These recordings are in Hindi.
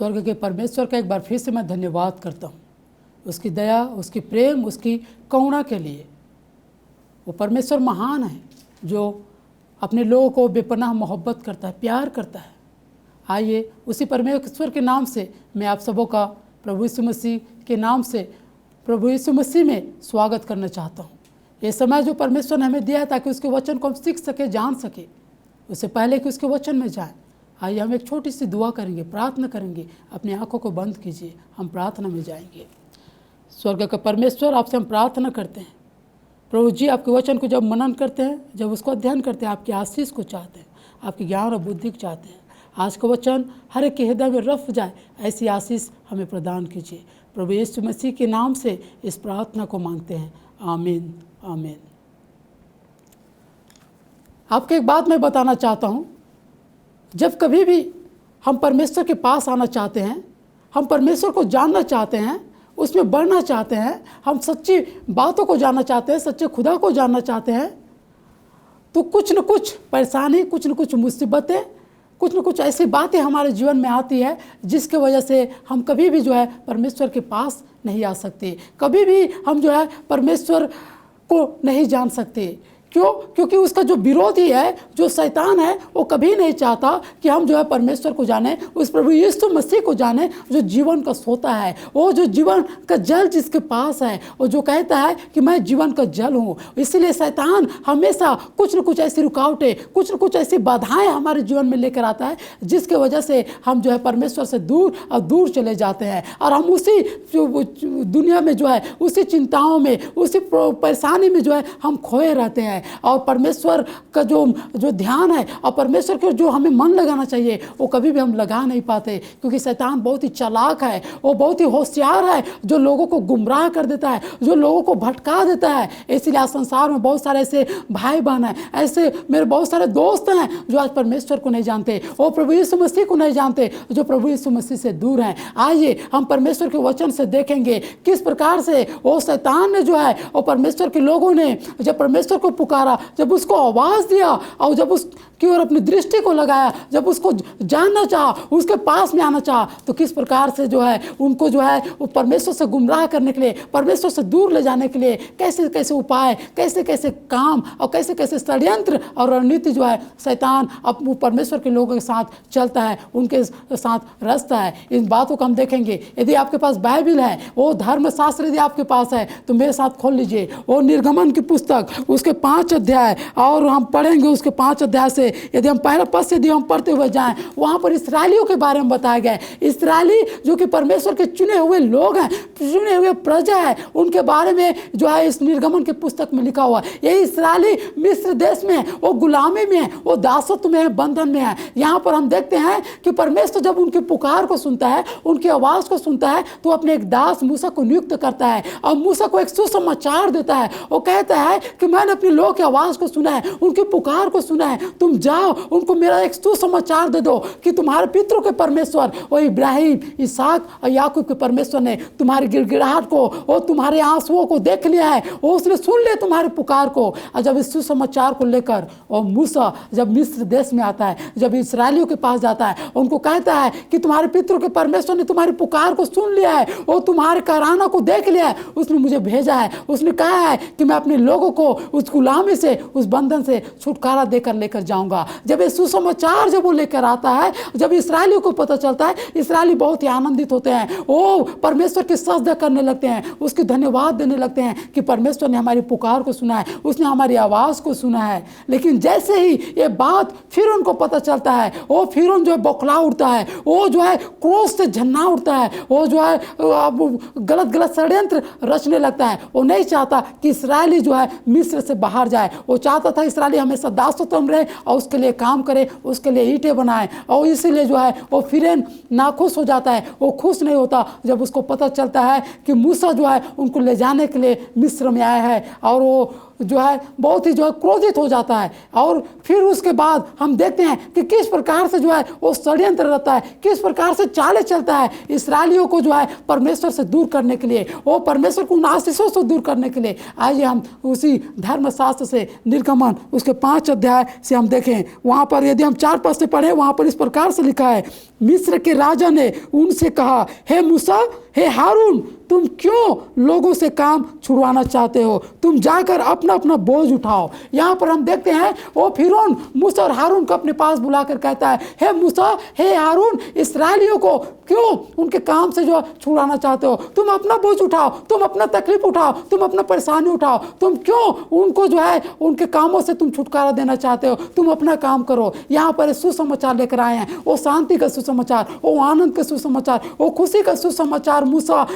स्वर्ग के परमेश्वर का एक बार फिर से मैं धन्यवाद करता हूँ, उसकी दया, उसकी प्रेम, उसकी करुणा के लिए। वो परमेश्वर महान है जो अपने लोगों को बेपनाह मोहब्बत करता है, प्यार करता है। आइए उसी परमेश्वर के नाम से मैं आप सबों का प्रभु यीशु मसीह के नाम से प्रभु यीशु मसीह में स्वागत करना चाहता हूँ। ये समय जो परमेश्वर ने हमें दिया है ताकि उसके वचन को हम सीख सके, जान सके, उससे पहले कि उसके वचन में जाए, आइए हम एक छोटी सी दुआ करेंगे, प्रार्थना करेंगे। अपनी आंखों को बंद कीजिए, हम प्रार्थना में जाएंगे। स्वर्ग का परमेश्वर, आपसे हम प्रार्थना करते हैं प्रभु जी, आपके वचन को जब मनन करते हैं, जब उसको अध्ययन करते हैं, आपकी आशीष को चाहते हैं, आपके ज्ञान और बुद्धि को चाहते हैं। आज का वचन हर एक के हृदय में रफ जाए, ऐसी आशीष हमें प्रदान कीजिए। प्रभु यीशु मसीह के नाम से इस प्रार्थना को मांगते हैं, आमीन आमीन। आपको एक बात मैं बताना चाहता हूँ, जब कभी भी हम परमेश्वर के पास आना चाहते हैं, हम परमेश्वर को जानना चाहते हैं, उसमें बढ़ना चाहते हैं, हम सच्ची बातों को जानना चाहते हैं, सच्चे खुदा को जानना चाहते हैं, तो कुछ न कुछ परेशानी, कुछ न कुछ मुसीबतें, कुछ न कुछ ऐसी बातें हमारे जीवन में आती है जिसके वजह से हम कभी भी जो है परमेश्वर के पास नहीं आ सकते, कभी भी हम जो है परमेश्वर को नहीं जान सकते। क्यों? क्योंकि उसका जो विरोधी है, जो शैतान है, वो कभी नहीं चाहता कि हम जो है परमेश्वर को जाने, उस प्रभु यीशु मसीह को जाने जो जीवन का सोता है, वो जो जीवन का जल जिसके पास है, वो जो कहता है कि मैं जीवन का जल हूँ। इसलिए शैतान हमेशा कुछ न कुछ ऐसी रुकावटें, कुछ न कुछ ऐसी बाधाएं हमारे जीवन में लेकर आता है जिसकी वजह से हम जो है परमेश्वर से दूर और दूर चले जाते हैं, और हम उसी दुनिया में जो है, उसी चिंताओं में, उसी परेशानी में जो है हम खोए रहते हैं। और परमेश्वर का जो ध्यान है और परमेश्वर के जो हमें मन लगाना चाहिए, वो कभी भी हम लगा नहीं पाते, क्योंकि शैतान बहुत ही चालाक है, वो बहुत ही होशियार है, जो लोगों को गुमराह कर देता है, जो लोगों को भटका देता है। इसीलिए आज संसार में बहुत सारे ऐसे भाई बहन हैं, ऐसे मेरे बहुत सारे दोस्त हैं जो आज परमेश्वर को नहीं जानते, वो प्रभु यीशु मसीह को नहीं जानते, जो प्रभु यीशु मसीह से दूर हैं। आइए हम परमेश्वर के वचन से देखेंगे किस प्रकार से वो शैतान ने जो है, वो परमेश्वर के लोगों ने जब परमेश्वर को पुकारा, जब उसको आवाज़ दिया और जब उसकी ओर अपनी दृष्टि को लगाया, जब उसको जानना चाहा, उसके पास में आना चाहा, तो किस प्रकार से जो है उनको जो है वो परमेश्वर से गुमराह करने के लिए, परमेश्वर से दूर ले जाने के लिए कैसे कैसे उपाय, कैसे कैसे काम और कैसे कैसे षड्यंत्र और रणनीति जो है शैतान अब परमेश्वर के लोगों के साथ चलता है, उनके साथ रचता है। इन बातों को हम देखेंगे। यदि आपके पास बाइबल है, वो धर्मशास्त्र यदि आपके पास है, तो मेरे साथ खोल लीजिए वो निर्गमन की पुस्तक, उसके 5 अध्याय, और हम पढ़ेंगे उसके 5 अध्याय से। यदि हम पहला पद से यदि हम पढ़ते हुए जाएं, वहाँ पर इसराइलियों के बारे में बताया गया है। इसराइली जो कि परमेश्वर के चुने हुए लोग हैं, चुने हुए प्रजा है, उनके बारे में जो है इस निर्गमन की पुस्तक में लिखा हुआ है। ये इसराइली मिस्र देश में, वो गुलामी में है, वो दासत्व में है, बंधन में है। यहाँ पर हम देखते हैं कि परमेश्वर जब उनकी पुकार को सुनता है, उनकी आवाज़ को सुनता है, तो अपने एक दास मूसा को नियुक्त करता है और मूसा को एक सुसमाचार देता है। वो कहता है कि मैंने अपने लोगों की आवाज़ को सुना है, उनकी पुकार को सुना है, तुम जाओ उनको मेरा एक सुसमाचार दे दो कि तुम्हारे पितरों के परमेश्वर, वो इब्राहिम, इसहाक और याकूब के परमेश्वर ने तुम्हारी गिड़गिड़ाहट को, वो तुम्हारे आंसुओं को देख लिया है, वो उसने सुन लिया तुम्हारी पुकार को। और जब इस सुसमाचार को लेकर और मूसा जब मिस्र देश में आता है, जब इसराइलियों के पास जाता है, उनको कहता है कि तुम्हारे पितरों के परमेश्वर ने तुम्हारी पुकार को सुन लिया है, वो तुम्हारे कराना को देख लिया है, उसने मुझे भेजा है, उसने कहा है कि मैं अपने लोगों को उस गुलामी से, उस बंधन से छुटकारा देकर लेकर जाऊंगा। जब ये सुसमाचार जब वो लेकर आता है, जब इसराइलियों को पता चलता है, इसराइली बहुत ही आनंदित होते हैं, वो परमेश्वर की सजदा करने लगते हैं, उसके धन्यवाद देने लगते हैं कि परमेश्वर ने हमारी पुकार को सुना है, उसने हमारी आवाज़ को सुना है। लेकिन जैसे ही ये बात फिर उनको पता चलता है, वो फिर जो है बौखला उठता है, वो जो है क्रोध से झन्ना उठता है, वो जो है गलत गलत षड्यंत्र रचने लगता है। वो नहीं चाहता कि इसराइली जो है मिस्र से बाहर जाए, वो चाहता था इसराइली हमेशा दासत्व में रहे और उसके लिए काम करे, उसके लिए ईंटें बनाए। और इसीलिए जो है वो फिर नाखुश हो जाता है, वो खुश नहीं होता जब उसको पता चलता है कि मूसा जो है उनको ले जाने के लिए मिस्र में आया है और वो जो है बहुत ही जो है क्रोधित हो जाता है। और फिर उसके बाद हम देखते हैं कि किस प्रकार से जो है वो षड्यंत्र रहता है, किस प्रकार से चाले चलता है इसराइलियों को जो है परमेश्वर से दूर करने के लिए, वो परमेश्वर को उन आशीषों से दूर करने के लिए। आइए हम उसी धर्मशास्त्र से निर्गमन उसके 5 अध्याय से हम देखें। वहाँ पर यदि हम 4 पद से पढ़ें, वहाँ पर इस प्रकार से लिखा है, मिस्र के राजा ने उनसे कहा, हे मूसा, हे हारून, तुम क्यों लोगों से काम छुड़वाना चाहते हो? तुम जाकर अपना अपना बोझ उठाओ। यहाँ पर हम देखते हैं वो फिरौन मूसा और हारून को अपने पास बुलाकर कहता है, हे मूसा, हे हारून, इसराइलियों को क्यों उनके काम से जो छुड़ाना चाहते हो? तुम अपना बोझ उठाओ, तुम अपना तकलीफ उठाओ, तुम अपना परेशानी उठाओ। तुम क्यों उनको जो है उनके कामों से तुम छुटकारा देना चाहते हो? तुम अपना काम करो। यहाँ पर सुसमाचार लेकर आए हैं, वो शांति का सुसमाचार, वो आनंद का सुसमाचार, वो खुशी का सुसमाचार मूसा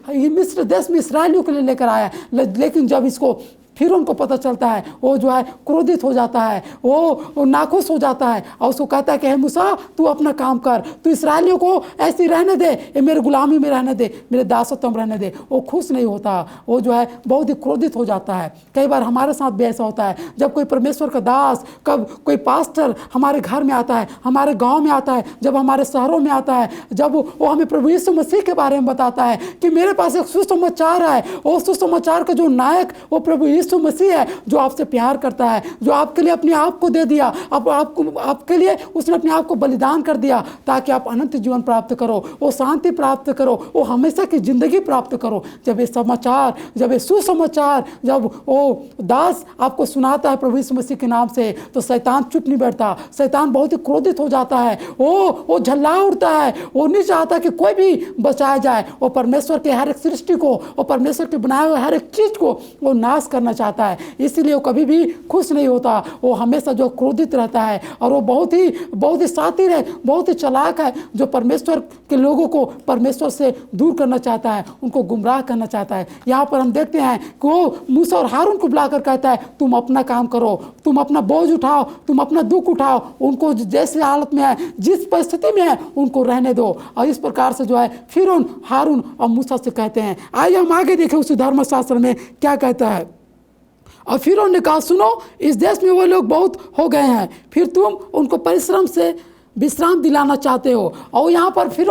मिस्र देश में इसराइलियों के लिए लेकर आया। लेकिन जब इसको फिर उनको पता चलता है, वो जो है क्रोधित हो जाता है, वो नाखुश हो जाता है और उसको कहता है कि हे मूसा, तू अपना काम कर, तू इसराइलियों को ऐसे रहने दे, ये मेरे गुलामी में रहने दे, मेरे दासत्व में रहने दे। वो खुश नहीं होता, वो जो है बहुत ही क्रोधित हो जाता है। कई बार हमारे साथ भी ऐसा होता है, जब कोई परमेश्वर का दास, कब कोई पास्टर हमारे घर में आता है, हमारे गाँव में आता है, जब हमारे शहरों में आता है, जब वो हमें प्रभु यीशु मसीह के बारे में बताता है कि मेरे पास एक सुसमाचार है, वो सुसमाचार का जो नायक वो प्रभु यीशु मसीह है, जो आपसे प्यार करता है, जो आपके लिए अपने आप को दे दिया, आपके लिए उसने अपने आप को बलिदान कर दिया ताकि आप अनंत जीवन प्राप्त करो, वो शांति प्राप्त करो, वो हमेशा की जिंदगी प्राप्त करो। जब ये समाचार, जब ये सुसमाचार, जब वो दास आपको सुनाता है प्रभु यीशु मसीह के नाम से, तो शैतान चुप नहीं बैठता, शैतान बहुत ही क्रोधित हो जाता है, वो झल्ला उठता है, वो नहीं चाहता कि कोई भी बचाया जाए। वो परमेश्वर के हर एक सृष्टि को, वो परमेश्वर के बनाए हुए हर एक चीज को वो नाश करना चाहता है। इसीलिए वो कभी भी खुश नहीं होता, वो हमेशा जो क्रोधित रहता है। और वो बहुत ही शातिर है, बहुत ही चालाक है, जो परमेश्वर के लोगों को परमेश्वर से दूर करना चाहता है, उनको गुमराह करना चाहता है। यहाँ पर हम देखते हैं कि वो मूसा और हारून को बुलाकर कहता है, तुम अपना काम करो, तुम अपना बोझ उठाओ, तुम अपना दुख उठाओ, उनको जैसी हालत में है, जिस परिस्थिति में है, उनको रहने दो। और इस प्रकार से जो है फिरौन, हारून और मूसा से कहते हैं। आइए हम आगे देखें उसी धर्मशास्त्र में क्या कहता है। और फिर उन्होंने कहा, सुनो, इस देश में वो लोग बहुत हो गए हैं, फिर तुम उनको परिश्रम से विश्राम दिलाना चाहते हो। और यहाँ पर फिर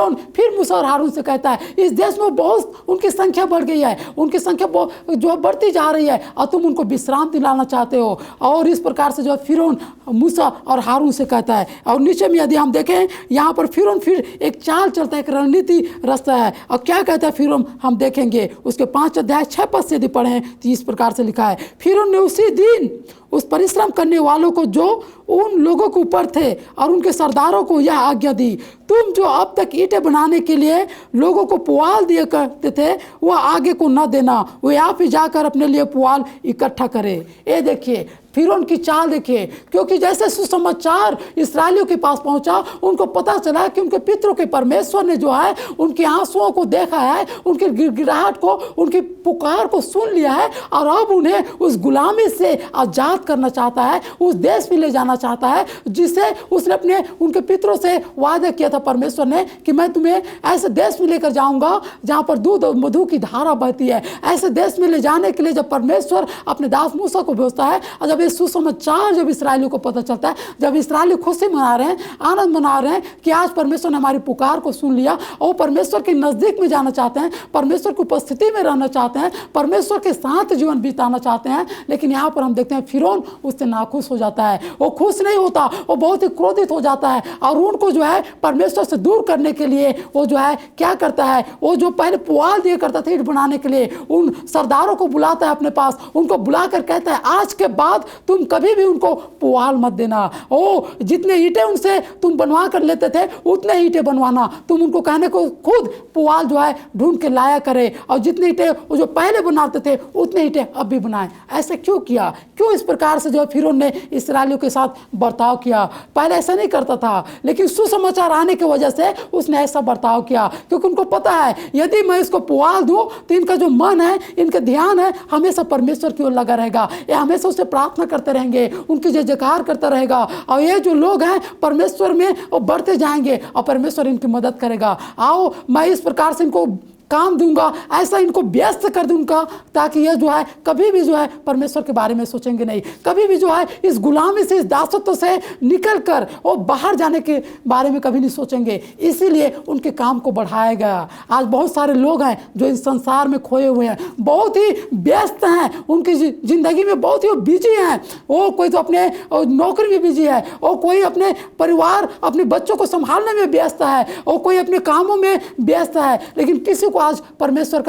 मूसा और हारून से कहता है, इस देश में बहुत उनकी संख्या बढ़ गई है, उनकी संख्या जो बढ़ती जा रही है, और तुम उनको विश्राम दिलाना चाहते हो। और इस प्रकार से जो है फिर मूसा और हारून से कहता है। और नीचे में यदि हम देखें, यहाँ पर फिर एक चाल चलता है, एक रणनीति रचता है। और क्या कहता है फिर हम देखेंगे उसके 5 अध्याय 6 पद से यदि पढ़ें तो इस प्रकार से लिखा है, फिर ने उसी दिन उस परिश्रम करने वालों को जो उन लोगों के ऊपर थे और उनके सरदारों को यह आज्ञा दी, तुम जो अब तक ईंटें बनाने के लिए लोगों को पुआल दिया करते थे, वह आगे को न देना, वे आप ही जाकर अपने लिए पुआल इकट्ठा करें। ये देखिए फिर उनकी चाल देखिए, क्योंकि जैसे सुसमाचार इसराइलियों के पास पहुंचा, उनको पता चला कि उनके पितरों के परमेश्वर ने जो है उनके आंसुओं को देखा है, उनके गिड़गिड़ाहट को, उनकी पुकार को सुन लिया है, और अब उन्हें उस गुलामी से आज़ाद करना चाहता है, उस देश में ले जाना चाहता है जिसे उसने उनके पितरों से वादा किया था परमेश्वर ने कि मैं तुम्हें ऐसे देश में लेकर जाऊंगा जहाँ पर दूध और मधु की धारा बहती है। ऐसे देश में ले जाने के लिए जब परमेश्वर अपने दास मूसा को भेजता है, और जब सुसमाचार जब इसराइलियों को पता चलता है, जब इसराइली खुशी मना रहे हैं, आनंद मना रहे हैं कि आज परमेश्वर ने हमारी पुकार को सुन लिया, और परमेश्वर के नज़दीक में जाना चाहते हैं, परमेश्वर की उपस्थिति में रहना चाहते हैं, परमेश्वर के साथ जीवन बिताना चाहते हैं। लेकिन यहाँ पर हम देखते हैं फिरौन उससे नाखुश हो जाता है, वो खुश नहीं होता, वो बहुत ही क्रोधित हो जाता है। और उनको जो है परमेश्वर से दूर करने के लिए वो जो है क्या करता है, वो जो पहले पुआल दिया करता था ईंट बनाने के लिए, उन सरदारों को बुलाता है अपने पास, उनको बुलाकर कहता है, आज के बाद तुम कभी भी उनको पुआल मत देना। ओ जितने ईंटें उनसे तुम बनवा कर लेते थे उतने ईंटें बनवाना, तुम उनको कहने को खुद पुआल जो है ढूंढ के लाया करे, और जितने ईंटें वो जो पहले बनाते थे उतने ईंटें अब भी बनाए। ऐसे क्यों किया? क्यों इस प्रकार से जो है फिरौन ने इसराइलियों के साथ बर्ताव किया? पहले ऐसा नहीं करता था, लेकिन सुसमाचार आने की वजह से उसने ऐसा बर्ताव किया, क्योंकि उनको पता है यदि मैं इसको पुआल दूं तो इनका जो मन है, इनका ध्यान है, हमेशा परमेश्वर की ओर लगा रहेगा, ये हमेशा उसे प्रार्थना करते रहेंगे, उनकी जय जयकार करता रहेगा, और ये जो लोग हैं परमेश्वर में वो बढ़ते जाएंगे और परमेश्वर इनकी मदद करेगा। आओ मैं इस प्रकार से इनको काम दूंगा, ऐसा इनको व्यस्त कर दूंगा ताकि ये जो है कभी भी जो है परमेश्वर के बारे में सोचेंगे नहीं, कभी भी जो है इस गुलामी से, इस दासत्व से निकल कर और बाहर जाने के बारे में कभी नहीं सोचेंगे। इसीलिए उनके काम को बढ़ाया गया। आज बहुत सारे लोग हैं जो इस संसार में खोए हुए हैं, बहुत ही व्यस्त हैं, उनकी जिंदगी में बहुत ही बिजी हैं। वो कोई तो अपने नौकरी में बिजी है, और कोई अपने परिवार, अपने बच्चों को संभालने में व्यस्त है, और कोई अपने कामों में व्यस्त है। लेकिन किसी को आज परमेश्वर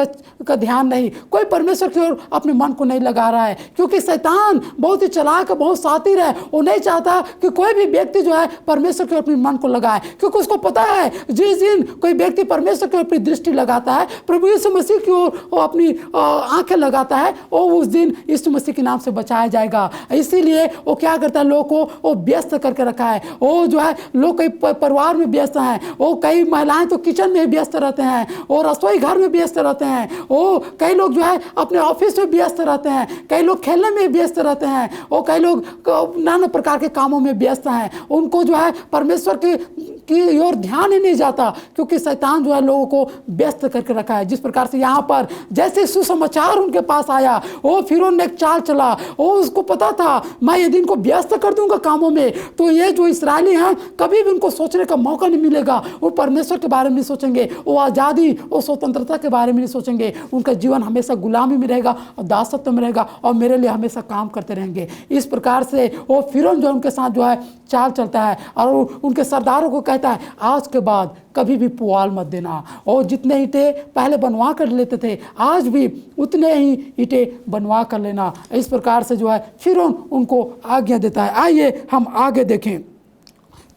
का ध्यान नहीं, कोई परमेश्वर की ओर अपने मन को नहीं लगा रहा है, क्योंकि शैतान बहुत ही चालाक, बहुत शातिर है। वो नहीं चाहता कि कोई भी व्यक्ति जो है परमेश्वर के ओर अपने मन को लगाए, क्योंकि उसको पता है जिस दिन कोई व्यक्ति परमेश्वर की ओर अपनी दृष्टि लगाता है, प्रभु यीशु मसीह की ओर वो अपनी आंखें लगाता है, और उस दिन यीशु मसीह के नाम से बचाया जाएगा। इसीलिए वो क्या करता है, लोग को वो व्यस्त करके रखा है। वो जो है लोग कई परिवार में व्यस्त हैं, वो कई महिलाएं तो किचन में व्यस्त रहते हैं, और रसोई घर में व्यस्त रहते हैं, वो कई लोग जो है अपने ऑफिस में व्यस्त रहते हैं, कई लोग खेलने में व्यस्त रहते हैं, और कई लोग नाना प्रकार के कामों में व्यस्त हैं। उनको जो है परमेश्वर की ओर ध्यान ही नहीं जाता, क्योंकि शैतान जो है लोगों को व्यस्त करके रखा है। जिस प्रकार से यहाँ पर जैसे सुसमाचार उनके पास आया, वो फिरौन ने एक चाल चला, वो उसको पता था मैं यदि इनको व्यस्त कर दूंगा कामों में, तो ये जो इस्राएली हैं कभी भी उनको सोचने का मौका नहीं मिलेगा। वो परमेश्वर के बारे में नहीं सोचेंगे, वो आज़ादी और स्वतंत्रता के बारे में नहीं सोचेंगे। उनका जीवन हमेशा गुलामी में रहेगा और दासत्व में रहेगा, और मेरे लिए हमेशा काम करते रहेंगे। इस प्रकार से वो फिरौन जो उनके साथ जो है चाल चलता है, और उनके सरदारों को कहता है आज के बाद कभी भी पुआल मत देना। और जितने ईंटें पहले बनवा कर लेते थे, आज भी उतने ही ईंटें बनवा कर लेना। इस प्रकार से जो है फिरौन उनको आज्ञा देता है। आइए हम आगे देखें।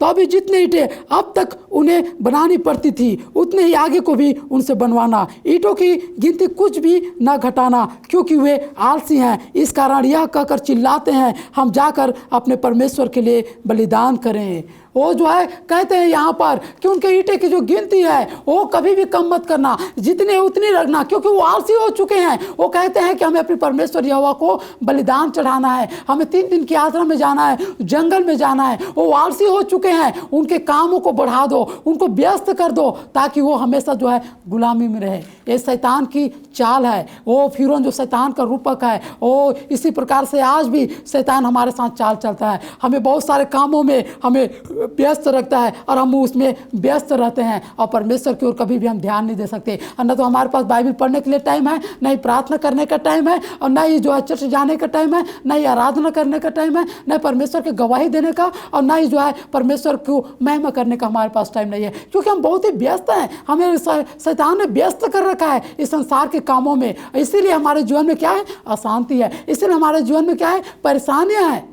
तो अभी जितने ईंटें अब तक उन्हें बनानी पड़ती थी, उतने ही आगे को भी उनसे बनवाना। ईंटों की गिनती कुछ भी न घटाना, क्योंकि वे आलसी हैं। इस कारण यह कहकर चिल्लाते हैं हम जाकर अपने परमेश्वर के लिए बलिदान करें। वो जो है कहते हैं यहाँ पर कि उनके ईंटे की जो गिनती है वो कभी भी कम मत करना, जितने उतनी रखना, क्योंकि वो आलसी हो चुके हैं। वो कहते हैं कि हमें अपने परमेश्वर यहोवा को बलिदान चढ़ाना है, हमें 3 दिन की यात्रा में जाना है, जंगल में जाना है। वो आलसी हो चुके हैं। उनके कामों को बढ़ा दो, उनको व्यस्त कर दो, ताकि वो हमेशा जो है गुलामी में रहे। ये शैतान की चाल है। वो फिरौन जो शैतान का रूपक है, वो इसी प्रकार से आज भी शैतान हमारे साथ चाल चलता है। हमें बहुत सारे कामों में हमें व्यस्त रखता है, और हम उसमें व्यस्त रहते हैं, और परमेश्वर की ओर कभी भी हम ध्यान नहीं दे सकते। और न तो हमारे पास बाइबल पढ़ने के लिए टाइम है, न ही प्रार्थना करने का टाइम है, और न ही जो है चर्च जाने का टाइम है, न ही आराधना करने का टाइम है, न परमेश्वर की गवाही देने का, और न ही जो है परमेश्वर को महिमा करने का हमारे पास टाइम नहीं है, क्योंकि हम बहुत ही व्यस्त हैं। हमें शैतान ने व्यस्त कर रखा है इस संसार के कामों में। इसीलिए हमारे जीवन में क्या है, अशांति है। इसीलिए हमारे जीवन में क्या है, परेशानियां हैं।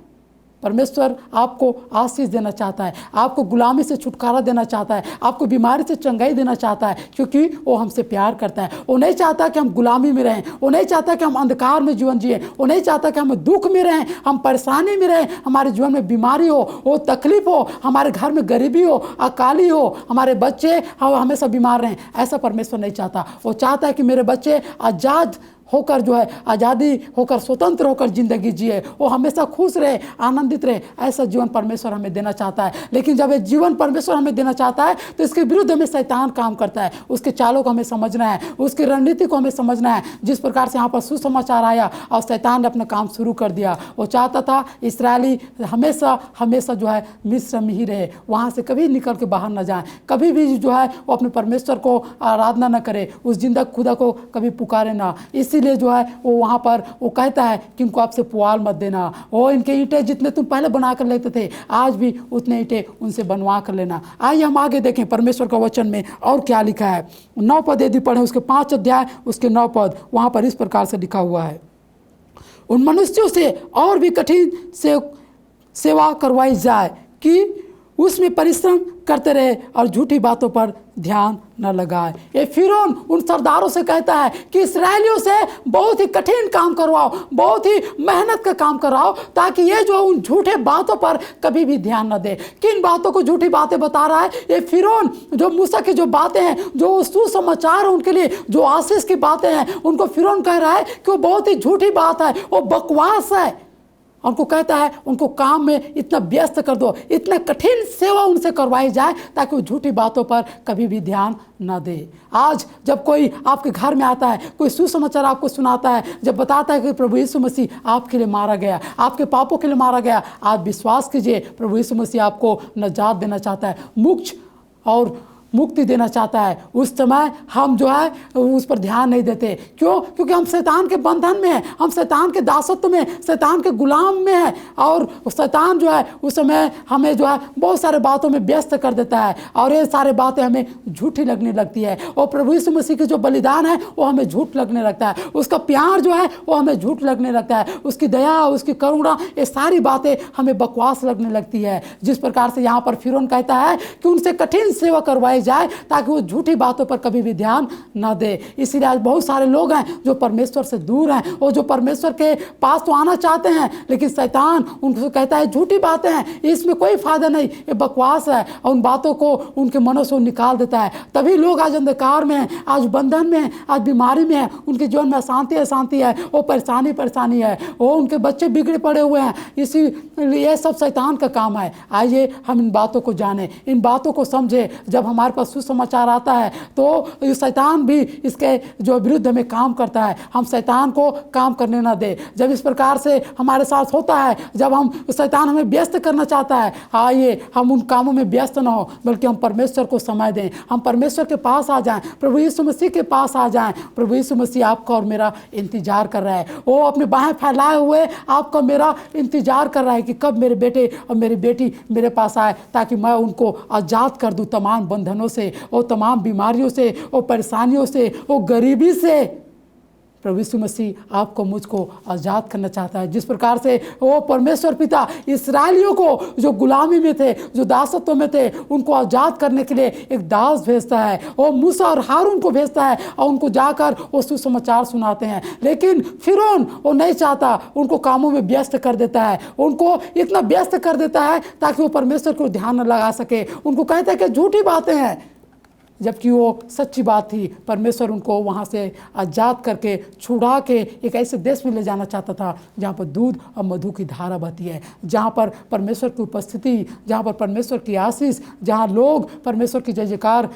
परमेश्वर आपको आशीष देना चाहता है, आपको गुलामी से छुटकारा देना चाहता है, आपको बीमारी से चंगाई देना चाहता है, क्योंकि वो हमसे प्यार करता है। वो नहीं चाहता कि हम गुलामी में रहें, वो नहीं चाहता कि हम अंधकार में जीवन जिए, वो नहीं चाहता कि हम दुख में रहें, हम परेशानी में रहें, हमारे जीवन में बीमारी हो, वो तकलीफ हो, हमारे घर में गरीबी हो, अकाली हो, हमारे बच्चे हमेशा बीमार रहें। ऐसा परमेश्वर नहीं चाहता। वो चाहता है कि मेरे बच्चे आज़ाद होकर जो है, आज़ादी होकर, स्वतंत्र होकर ज़िंदगी जिए, वो हमेशा खुश रहे, आनंदित रहे। ऐसा जीवन परमेश्वर हमें देना चाहता है। लेकिन जब ये जीवन परमेश्वर हमें देना चाहता है, तो इसके विरुद्ध हमें शैतान काम करता है। उसके चालों को हमें समझना है, उसकी रणनीति को हमें समझना है। जिस प्रकार से यहाँ पर सुसमाचार आया और शैतान ने अपना काम शुरू कर दिया। वो चाहता था इस्राएली हमेशा हमेशा जो है मिस्र में ही रहे, वहाँ से कभी निकल के बाहर न जाए, कभी भी जो है वो अपने परमेश्वर को आराधना न करे, उस जिंदा खुदा को कभी पुकारे ना। इसीलिए जो है वो वहाँ पर वो कहता है कि इनको आपसे पुआल मत देना। वो इनके ईंटें जितने तुम पहले बना कर लेते थे, आज भी उतने ईंटें उनसे बनवा कर लेना। आइए हम आगे देखें परमेश्वर का वचन में और क्या लिखा है। 9 पद यदि पढ़ें, उसके 5 अध्याय उसके 9 पद, वहाँ पर इस प्रकार से लिखा हुआ है, उन मनुष्यों से और भी कठिन से सेवा करवाई जाए कि उसमें परिश्रम करते रहे और झूठी बातों पर ध्यान न लगाए। ये फिरौन उन सरदारों से कहता है कि इस्राएलियों से बहुत ही कठिन काम करवाओ, बहुत ही मेहनत का काम कराओ, ताकि ये जो उन झूठे बातों पर कभी भी ध्यान न दे। किन बातों को झूठी बातें बता रहा है ये फिरौन? जो मूसा की जो बातें हैं, जो सुसमाचार है उनके लिए, जो आशीष की बातें हैं, उनको फिरौन कह रहा है कि वो बहुत ही झूठी बात है, वो बकवास है। उनको कहता है उनको काम में इतना व्यस्त कर दो, इतना कठिन सेवा उनसे करवाई जाए ताकि वो झूठी बातों पर कभी भी ध्यान न दे। आज जब कोई आपके घर में आता है, कोई सुसमाचार आपको सुनाता है, जब बताता है कि प्रभु यीशु मसीह आपके लिए मारा गया, आपके पापों के लिए मारा गया, आप विश्वास कीजिए प्रभु यीशु मसीह आपको निजात देना चाहता है, मोक्ष और मुक्ति देना चाहता है। उस समय हम जो है उस पर ध्यान नहीं देते। क्यों? क्योंकि हम शैतान के बंधन में हैं, हम शैतान के दासत्व में, शैतान के गुलाम में हैं, और शैतान जो है उस समय हमें जो है बहुत सारे बातों में व्यस्त कर देता है, और ये सारे बातें हमें झूठी लगने लगती है। और प्रभु यीशु मसीह के जो बलिदान है वो हमें झूठ लगने लगता है, उसका प्यार जो है वो हमें झूठ लगने लगता है, उसकी दया, उसकी करुणा, ये सारी बातें हमें बकवास लगने लगती है। जिस प्रकार से यहाँ पर फिरौन कहता है कि उनसे कठिन सेवा करवाई जाए ताकि वो झूठी बातों पर कभी भी ध्यान न दे। इसीलिए आज बहुत सारे लोग हैं जो परमेश्वर से दूर हैं, और जो परमेश्वर के पास तो आना चाहते हैं, लेकिन शैतान उनको कहता है झूठी बातें हैं, इसमें कोई फायदा नहीं, ये बकवास है, और उन बातों को उनके मनों से निकाल देता है। तभी लोग आज अंधकार में हैं, आज बंधन में हैं, आज बीमारी में हैं, उनके जीवन में अशांति है, वो परेशानी है, वो उनके बच्चे बिगड़े पड़े हुए हैं। इसीलिए ये सब शैतान का काम है। आइए हम इन बातों को जाने, इन बातों को समझे। जब हमारे पास सुसमाचार आता है तो शैतान भी इसके जो विरुद्ध में काम करता है, हम शैतान को काम करने ना दे। जब इस प्रकार से हमारे साथ होता है, जब हम शैतान हमें व्यस्त करना चाहता है, आइए हम उन कामों में व्यस्त ना हो, बल्कि हम परमेश्वर को समय दें, हम परमेश्वर के पास आ जाएं, प्रभु यीशु मसीह के पास आ जाएं। प्रभु यीशु मसीह आपका और मेरा इंतजार कर रहा है, वो अपने बाहें फैलाए हुए आपका मेरा इंतजार कर रहा है कि कब मेरे बेटे और मेरी बेटी मेरे पास आए, ताकि मैं उनको आज़ाद कर दूं तमाम बंधनों से, और तमाम बीमारियों से, और परेशानियों से, और गरीबी से। प्रभु यीशु मसीह आपको मुझको आज़ाद करना चाहता है। जिस प्रकार से वो परमेश्वर पिता इस्राएलियों को जो गुलामी में थे, जो दासत्व में थे, उनको आज़ाद करने के लिए एक दास भेजता है, वो मूसा और हारून को भेजता है, और उनको जाकर वो सुसमाचार सुनाते हैं। लेकिन फिरौन वो नहीं चाहता, उनको कामों में व्यस्त कर देता है, उनको इतना व्यस्त कर देता है ताकि वो परमेश्वर को ध्यान न लगा सके। उनको कहता है कि झूठी बातें हैं, जबकि वो सच्ची बात थी। परमेश्वर उनको वहाँ से आज़ाद करके छुड़ा के एक ऐसे देश में ले जाना चाहता था जहाँ पर दूध और मधु की धारा बहती है, जहाँ पर परमेश्वर की उपस्थिति, जहाँ पर परमेश्वर की आशीष, जहाँ लोग परमेश्वर की जय जयकार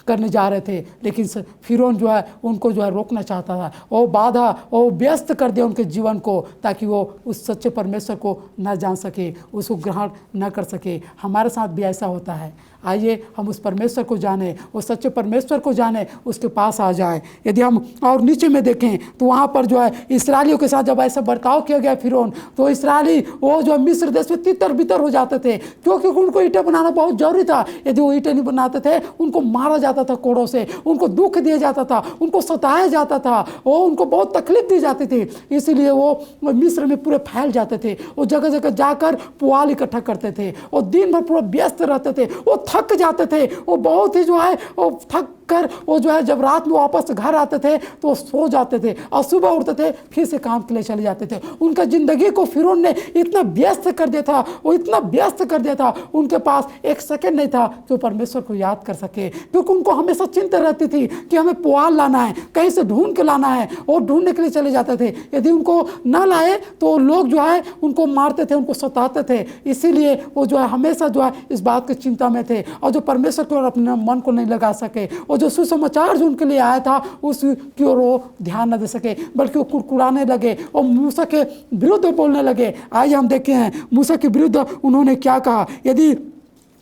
करने जा रहे थे। लेकिन फिरौन जो है उनको जो है रोकना चाहता था, वो बाधा, वो व्यस्त कर दिया उनके जीवन को, ताकि वो उस सच्चे परमेश्वर को न जान सके, उसको ग्रहण न कर सके। हमारे साथ भी ऐसा होता है। आइए हम उस परमेश्वर को जाने, उस सच्चे परमेश्वर को जाने, उसके पास आ जाए। यदि हम और नीचे में देखें तो वहाँ पर जो है इस्राएलियों के साथ जब ऐसा बर्ताव किया गया फिरौन, तो इस्राएली वो जो मिस्र देश में तितर बितर हो जाते थे, क्योंकि उनको ईंटें बनाना बहुत जरूरी था। यदि वो ईंटें नहीं बनाते थे उनको मारा जाता था कोड़ों से, उनको दुख दिया जाता था, उनको सताया जाता था, वो उनको बहुत तकलीफ दी जाती थी। इसीलिए वो मिस्र में पूरे फैल जाते थे, वो जगह जगह जाकर पुआल इकट्ठा करते थे, वो दिन भर पूरा व्यस्त रहते थे, वो थक जाते थे, वो बहुत ही जो है वो थक कर वो जो है जब रात में वापस घर आते थे तो सो जाते थे, और सुबह उठते थे फिर से काम के लिए चले जाते थे। उनका जिंदगी को फिरौन ने इतना व्यस्त कर दिया था, वो इतना व्यस्त कर दिया था, उनके पास एक सेकंड नहीं था कि वो परमेश्वर को याद कर सके, क्योंकि उनको हमेशा चिंता रहती थी कि हमें पुआल लाना है, कहीं से ढूंढ के लाना है, और ढूंढने के लिए चले जाते थे। यदि उनको न लाए तो लोग जो है उनको मारते थे, उनको सताते थे। इसीलिए वो जो है हमेशा जो है इस बात की चिंता में थे, और जो परमेश्वर की ओर अपने मन को नहीं लगा सके, जो सुसमाचार जो उनके लिए आया था उसकी ओर वो ध्यान न दे सके, बल्कि वो कुड़कुड़ाने लगे और मूसा के विरुद्ध बोलने लगे। आइए हम देखें हैं मूसा के विरुद्ध उन्होंने क्या कहा। यदि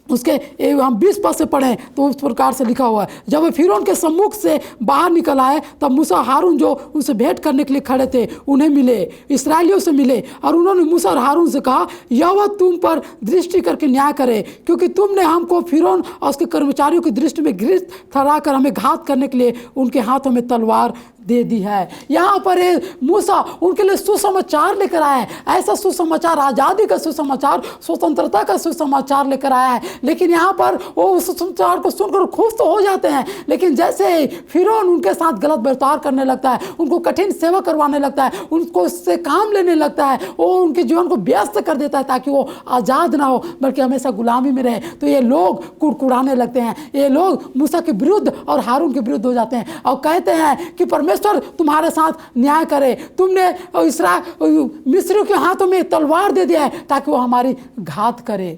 उसके हम 20 पद से पढ़ें तो उस प्रकार से लिखा हुआ है, जब वे फिरौन के सम्मुख से बाहर निकल आए तब मूसा हारून जो उनसे भेंट करने के लिए खड़े थे उन्हें मिले, इसराइलियों से मिले, और उन्होंने मूसा और हारून से कहा, यहोवा तुम पर दृष्टि करके न्याय करे, क्योंकि तुमने हमको फिरौन और उसके कर्मचारियों की दृष्टि में घृत ठहरा कर हमें घात करने के लिए उनके हाथों में तलवार दे दी है। यहाँ पर मूसा उनके लिए सुसमाचार लेकर आया है, ऐसा सुसमाचार, आज़ादी का सुसमाचार, स्वतंत्रता का सुसमाचार लेकर आया है। लेकिन यहाँ पर वो उस सुसमाचार को सुनकर खुश तो हो जाते हैं, लेकिन जैसे ही फिरौन उनके साथ गलत बर्ताव करने लगता है, उनको कठिन सेवा करवाने लगता है, उनको उससे काम लेने लगता है, वो उनके जीवन को व्यस्त कर देता है ताकि वो आज़ाद ना हो बल्कि हमेशा गुलामी में रहे, तो ये लोग कुड़कुड़ाने लगते हैं, ये लोग मूसा के विरुद्ध और हारून के विरुद्ध हो जाते हैं और कहते हैं कि परमेश्वर परमेश्वर तुम्हारे साथ न्याय करे। तुमने मिस्रियों के हाथों में तलवार दे दिया है ताकि वो हमारी घात करे।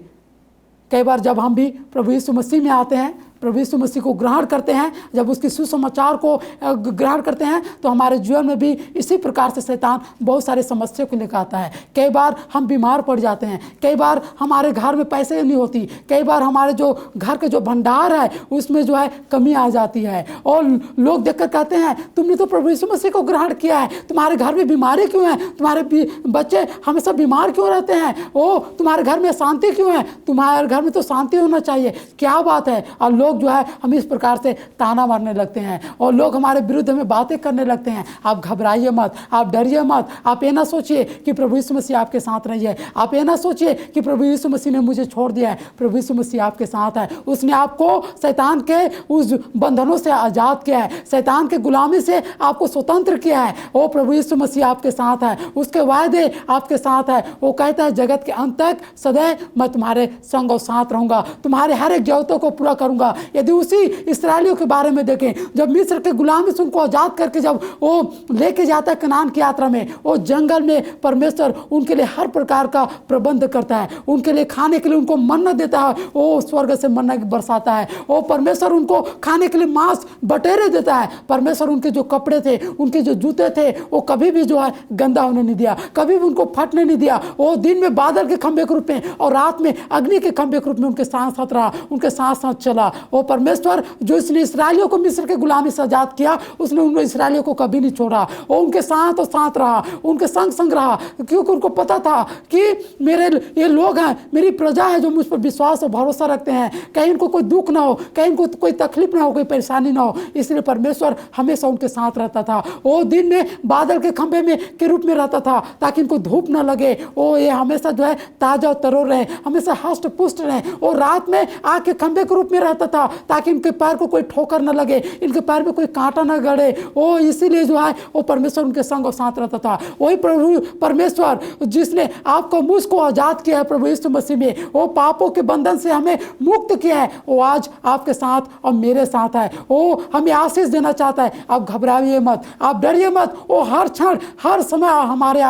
कई बार जब हम भी प्रभु यीशु मसीह में आते हैं, प्रभु यीशु मसीह को ग्रहण करते हैं, जब उसके सुसमाचार को ग्रहण करते हैं, तो हमारे जीवन में भी इसी प्रकार से शैतान बहुत सारे समस्या को लेकर आता है। कई बार हम बीमार पड़ जाते हैं, कई बार हमारे घर में पैसे नहीं होती, कई बार हमारे जो घर के जो भंडार है उसमें जो है कमी आ जाती है, और लोग देखकर कहते हैं तुमने तो प्रभु यीशु मसीह को ग्रहण किया है, तुम्हारे घर में बीमारी क्यों है, तुम्हारे बच्चे हमेशा बीमार क्यों रहते हैं, ओ तुम्हारे घर में शांति क्यों है, तुम्हारे घर में तो शांति होना चाहिए, क्या बात है। और लोग जो है हम इस प्रकार से ताना मारने लगते हैं, और लोग हमारे विरुद्ध में बातें करने लगते हैं। आप घबराइए मत, आप डरिए मत। आप ये ना सोचिए कि प्रभु यीशु मसीह आपके साथ नहीं है, आप ये ना सोचिए कि प्रभु यीशु मसीह ने मुझे छोड़ दिया है। प्रभु यीशु मसीह आपके साथ है। उसने आपको शैतान के उस बंधनों से आज़ाद किया है, शैतान के गुलामी से आपको स्वतंत्र किया है। वो प्रभु यीशु मसीह आपके साथ है, उसके वायदे आपके साथ है। वो कहता है जगत के अंत तक सदैव मैं तुम्हारे संग और साथ रहूंगा, तुम्हारे हर एक जरूरतों को पूरा करूंगा। यदि उसी इस्राएलियों के बारे में देखें, जब मिस्र के गुलामी से उनको आज़ाद करके जब वो लेके जाता है कनान की यात्रा में, वो जंगल में परमेश्वर उनके लिए हर प्रकार का प्रबंध करता है, उनके लिए खाने के लिए उनको मन्ना देता है, वो स्वर्ग से मन्ना बरसाता है, वो परमेश्वर उनको खाने के लिए मांस बटेरे देता है। परमेश्वर उनके जो कपड़े थे, उनके जो जूते थे, वो कभी भी जो है गंदा होने नहीं दिया, कभी भी उनको फटने नहीं दिया। वो दिन में बादल के खंभे के रूप में और रात में अग्नि के खंभे के रूप में उनके साथ साथ रहा, उनके साथ साथ चला। वो परमेश्वर जो इसने इसराइलियों को मिस्र के गुलामी से आजाद किया, उसने उन इसराइलियों को कभी नहीं छोड़ा। वो उनके साथ और साथ रहा, उनके संग संग रहा, क्योंकि उनको पता था कि मेरे ये लोग हैं, मेरी प्रजा है जो मुझ पर विश्वास और भरोसा रखते हैं, कहीं इनको कोई दुख ना हो, कहीं इनको कोई तकलीफ ना हो, कोई परेशानी ना हो। इसलिए परमेश्वर हमेशा उनके साथ रहता था। वो दिन में बादल के खंभे में के रूप में रहता था ताकि इनको धूप ना लगे, वो ये हमेशा जो है ताजा और तरोड़ रहे, हमेशा हष्ट पुष्ट रहे। और रात में आग के खंभे के रूप में रहता था ताकि इनके पैर को कोई ठोकर न लगे, इनके पैर में कोई कांटा न गड़े। वो इसीलिए जो है वो परमेश्वर उनके संग और साथ रहता था। वही प्रभु परमेश्वर जिसने आपको मुझको आजाद किया है प्रभु यीशु मसीह में, वो पापों के बंधन से हमें मुक्त किया है, वो आज आपके साथ और मेरे साथ है। वो हमें आशीष देना चाहता है। आप घबराइए मत, आप डरिए मत। वो हर क्षण हर समय हमारे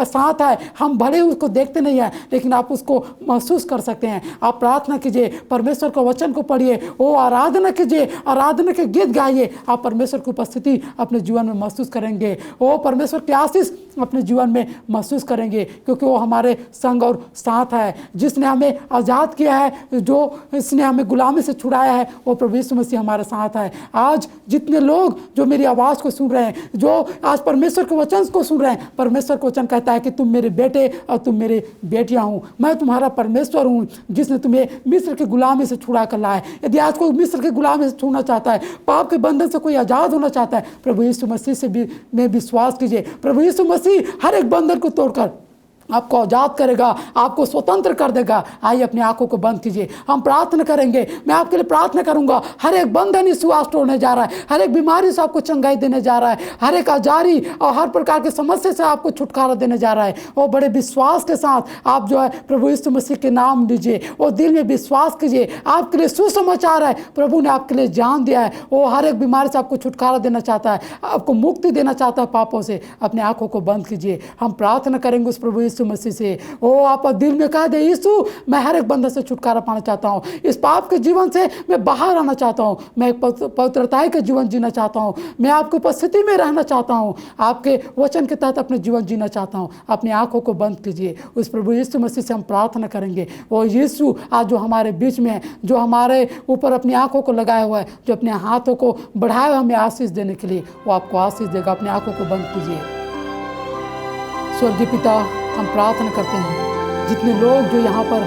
साथ है। हम भले उसको देखते नहीं है, लेकिन आप उसको महसूस कर सकते हैं। आप प्रार्थना कीजिए, परमेश्वर के वचन को पढ़िए, वो आराधना कीजिए, आराधना के गीत गाइए। आप परमेश्वर की उपस्थिति अपने जीवन में महसूस करेंगे, वो परमेश्वर की आशीष अपने जीवन में महसूस करेंगे, क्योंकि वो हमारे संग और साथ है। जिसने हमें आज़ाद किया है, जो इसने हमें गुलामी से छुड़ाया है, वो प्रभु यीशु मसीह हमारे साथ है। आज जितने लोग जो मेरी आवाज़ को सुन रहे हैं, जो आज परमेश्वर के वचन को सुन रहे हैं, परमेश्वर का वचन कहता है कि तुम मेरे बेटे और तुम मेरी बेटियां हूँ, मैं तुम्हारा परमेश्वर हूँ जिसने तुम्हें मिस्र की गुलामी से छुड़ा कर लाया। यदि आज कोई मिस्र की गुलामी से छूना चाहता है, पाप के बंधन से कोई आज़ाद होना चाहता है, प्रभु यीशु मसीह से भी में विश्वास कीजिए। प्रभु यीशु मसीह हर एक बंधन को तोड़कर आपको आज़ाद करेगा, आपको स्वतंत्र कर देगा। आइए अपनी आंखों को बंद कीजिए, हम प्रार्थना करेंगे। मैं आपके लिए प्रार्थना करूंगा। हर एक बंधन यीशु आज तोड़ने जा रहा है, हर एक बीमारी से आपको चंगाई देने जा रहा है, हर एक आजारी और हर प्रकार की समस्या से आपको छुटकारा देने जा रहा है। और बड़े विश्वास के साथ आप जो है प्रभु यीशु मसीह के नाम लीजिए और दिल में विश्वास कीजिए। आपके लिए सुसमाचार है, प्रभु ने आपके लिए जान दिया है। वो हर एक बीमारी से आपको छुटकारा देना चाहता है, आपको मुक्ति देना चाहता है पापों से। अपनी आंखों को बंद कीजिए, हम प्रार्थना करेंगे उस प्रभु यीशु मसीह से। ओ आप दिल में कह दे, यीशु मैं हर एक बंधन से छुटकारा पाना चाहता हूँ, इस पाप के जीवन से मैं बाहर आना चाहता हूँ, मैं एक पवित्रता के जीवन जीना चाहता हूँ, मैं आपकी उपस्थिति में रहना चाहता हूँ, आपके वचन के तहत अपने जीवन जीना चाहता हूँ। अपनी आंखों को बंद कीजिए, उस प्रभु यीशु मसीह से हम प्रार्थना करेंगे। वो यीशु आज जो हमारे बीच में है, जो हमारे ऊपर अपनी आंखों को लगाया हुआ है, जो अपने हाथों को बढ़ाया हुआ हमें आशीष देने के लिए, वो आपको आशीष देगा। अपनी आंखों को बंद कीजिए। स्वर्गीय पिता, हम प्रार्थना करते हैं जितने लोग जो यहाँ पर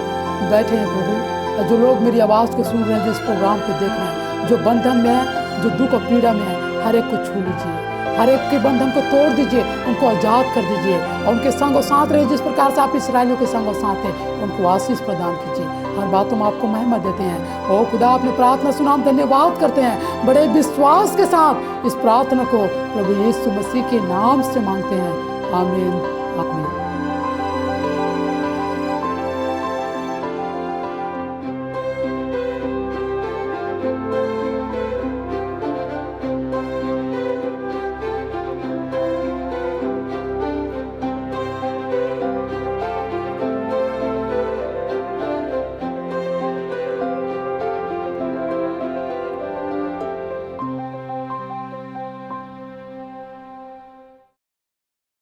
बैठे हैं प्रभु, और जो लोग मेरी आवाज़ को सुन रहे हैं, जो इस प्रोग्राम को देख रहे हैं, जो बंधन में है, जो दुख और पीड़ा में है, हर एक को छू लीजिए, हर एक के बंधन को तोड़ दीजिए, उनको आज़ाद कर दीजिए और उनके संग और साथ रहे। जिस प्रकार से आप इस्राएलियों के संग और साथ हैं, उनको आशीष प्रदान कीजिए। हर बातों में आपको महिमा देते हैं। ओ खुदा, अपनी प्रार्थना सुना, हम धन्यवाद करते हैं। बड़े विश्वास के साथ इस प्रार्थना को प्रभु यीशु मसीह के नाम से मांगते हैं। आमीन, आमीन।